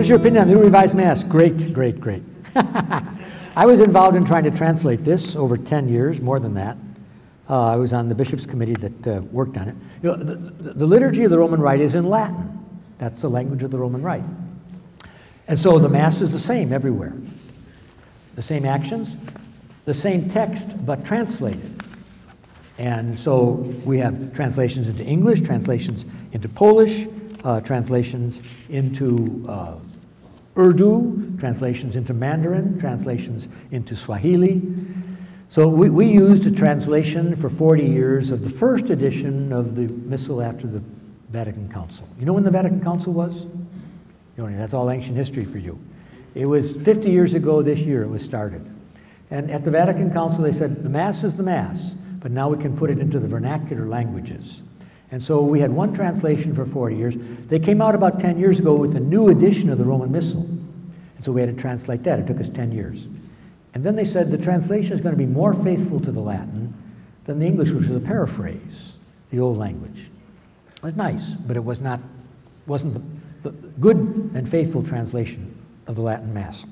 What's your opinion on the New Revised Mass? Great, great, great. I was involved in trying to translate this over 10 years, more than that. I was on the bishops' committee that worked on it. You know, the liturgy of the Roman Rite is in Latin. That's the language of the Roman Rite. And so the Mass is the same everywhere. The same actions, the same text, but translated. And so we have translations into English, translations into Polish, translations into Urdu, translations into Mandarin, translations into Swahili. So we used a translation for 40 years of the first edition of the Missal after the Vatican Council. You know when the Vatican Council was? That's all ancient history for you. It was 50 years ago this year it was started. And at the Vatican Council they said, the Mass is the Mass, but now we can put it into the vernacular languages. And so we had one translation for 40 years. They came out about 10 years ago with a new edition of the Roman Missal. And so we had to translate that. It took us 10 years. And then they said the translation is going to be more faithful to the Latin than the English, which was a paraphrase, the old language. It was nice, but it wasn't the good and faithful translation of the Latin Mass.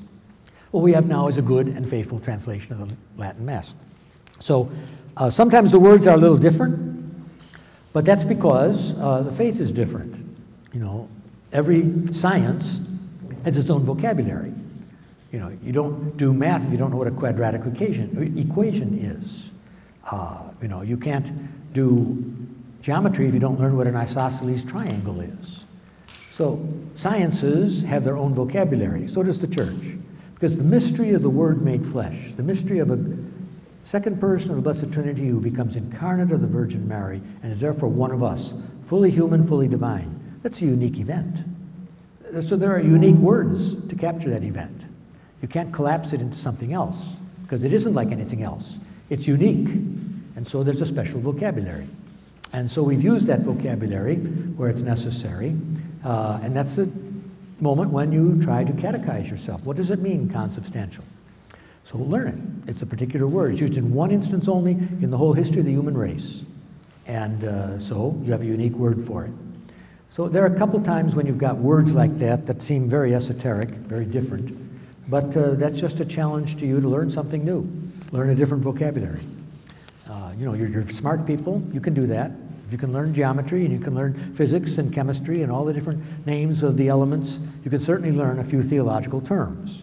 What we have now is a good and faithful translation of the Latin Mass. So sometimes the words are a little different, but that's because the faith is different. You know, every science has its own vocabulary. You know, you don't do math if you don't know what a quadratic equation is. You know, you can't do geometry if you don't learn what an isosceles triangle is. So sciences have their own vocabulary. So does the church. Because the mystery of the Word made flesh, the mystery of a second person of the Blessed Trinity who becomes incarnate of the Virgin Mary and is therefore one of us, fully human, fully divine. That's a unique event. So there are unique words to capture that event. You can't collapse it into something else because it isn't like anything else. It's unique. And so there's a special vocabulary. And so we've used that vocabulary where it's necessary. And that's the moment when you try to catechize yourself. What does it mean, consubstantial? So learn it. It's a particular word. It's used in one instance only in the whole history of the human race. And so you have a unique word for it. So there are a couple times when you've got words like that that seem very esoteric, very different. But that's just a challenge to you to learn something new. Learn a different vocabulary. You know, you're smart people. You can do that. If you can learn geometry and you can learn physics and chemistry and all the different names of the elements, you can certainly learn a few theological terms.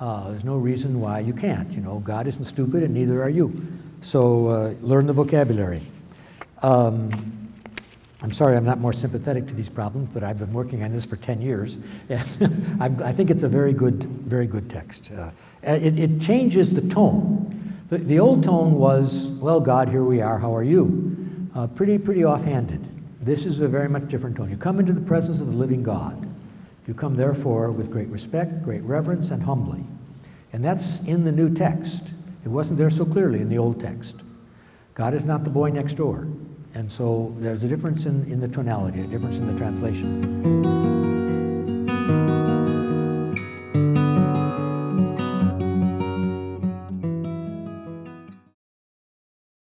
There's no reason why you can't. You know, God isn't stupid and neither are you. So learn the vocabulary. I'm sorry I'm not more sympathetic to these problems, but I've been working on this for 10 years. And I think it's a very good text. It changes the tone. The old tone was, well, God, here we are, how are you? Pretty offhanded. This is a very much different tone. You come into the presence of the living God. You come, therefore, with great respect, great reverence, and humbly. And that's in the new text. It wasn't there so clearly in the old text. God is not the boy next door. And so there's a difference in the tonality, a difference in the translation.